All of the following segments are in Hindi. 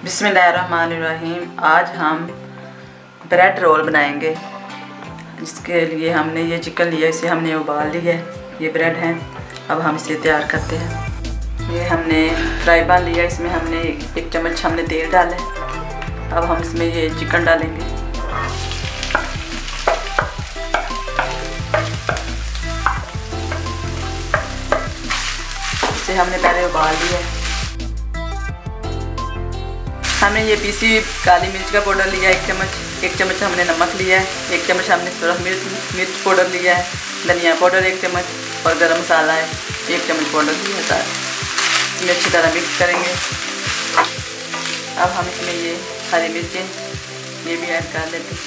बिस्मिल्लाहिर्रहमानिर्रहीम। आज हम ब्रेड रोल बनाएंगे। इसके लिए हमने ये चिकन लिया, इसे हमने उबाल लिया है। ये ब्रेड है, अब हम इसे तैयार करते हैं। ये हमने फ्राई पैन लिया, इसमें हमने 1 चम्मच हमने तेल डाला है। अब हम इसमें ये चिकन डालेंगे। इसे हमने पहले उबाल लिया है। हमने ये पीसी काली मिर्च का पाउडर लिया 1 चम्मच हमने नमक लिया है, 1 चम्मच हमने सूरख मिर्च पाउडर लिया है, धनिया पाउडर 1 चम्मच और गरम मसाला है 1 चम्मच पाउडर लिया है। इसमें अच्छी तरह मिक्स करेंगे। अब हम इसमें ये हरी मिर्चें ये भी ऐड कर देते हैं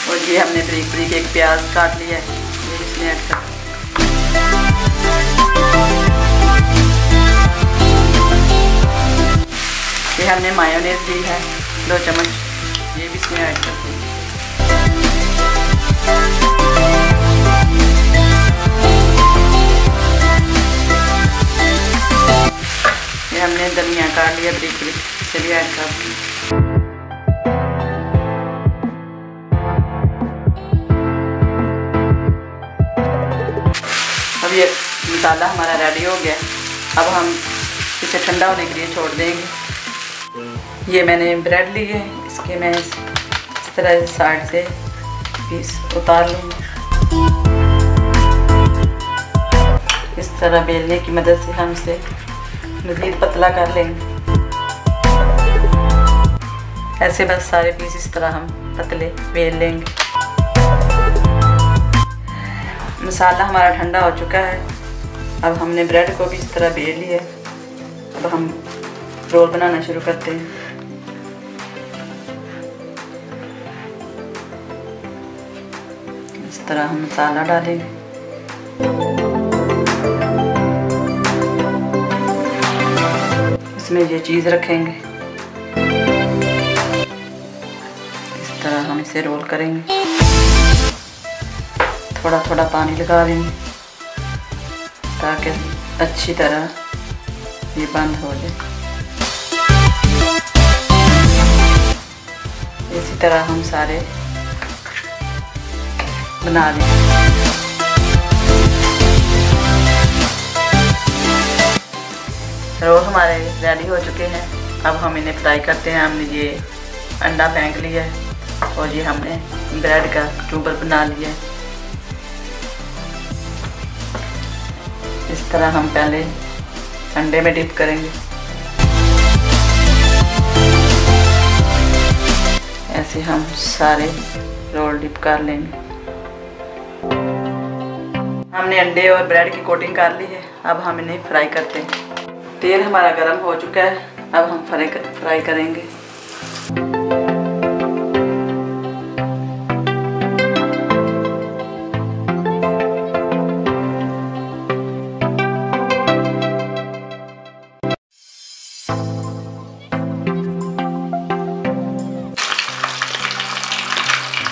और ये हमने बारीक बारीक एक प्याज काट लिया है, ये इसमें ऐड कर। ये हमने मायोनेज़ ली है 2 चम्मच, ये भी इसमें ऐड करते हैं। ये हमने धनिया काट लिया बारीक बारीक, इसे भी ऐड करते हैं। अब ये मसाला हमारा रेडी हो गया। अब हम इसे ठंडा होने के लिए छोड़ देंगे। ये मैंने ब्रेड ली है, इसके मैं इस तरह साइड से पीस उतार लूँगी। इस तरह बेलने की मदद से हम इसे मज़ीद पतला कर लेंगे। ऐसे बस सारे पीस इस तरह हम पतले बेल लेंगे। मसाला हमारा ठंडा हो चुका है। अब हमने ब्रेड को भी इस तरह बेल लिया है। अब हम रोल बनाना शुरू करते हैं। इस तरह हम मसाला डालेंगे। इसमें ये चीज़ रखेंगे। इस तरह हम इसे रोल करेंगे। थोड़ा थोड़ा पानी लगा देंगे ताकि अच्छी तरह ये बंद हो जाए। इसी तरह हम सारे बना लें। रोल हमारे रेडी हो चुके हैं। अब हम इन्हें फ्राई करते हैं। हमने ये अंडा फेंक लिया है और ये हमने ब्रेड का ट्यूबर बना लिया है। इस तरह हम पहले अंडे में डिप करेंगे। ऐसे हम सारे रोल डिप कर लेंगे। हमने अंडे और ब्रेड की कोटिंग कर ली है। अब हम इन्हें फ्राई करते हैं। तेल हमारा गर्म हो चुका है। अब हम फ्राई करेंगे।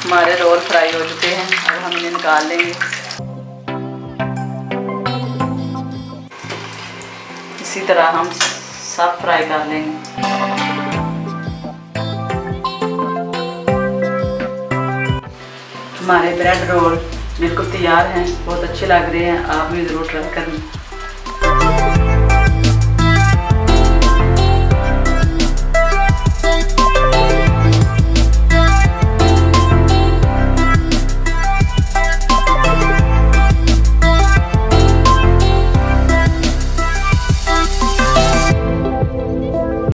हमारे रोल फ्राई हो चुके हैं। अब हम इन्हें निकाल लेंगे। इसी तरह हम सब फ्राई कर लेंगे। हमारे ब्रेड रोल बिल्कुल तैयार हैं, बहुत अच्छे लग रहे हैं। आप भी ज़रूर ट्राई करना।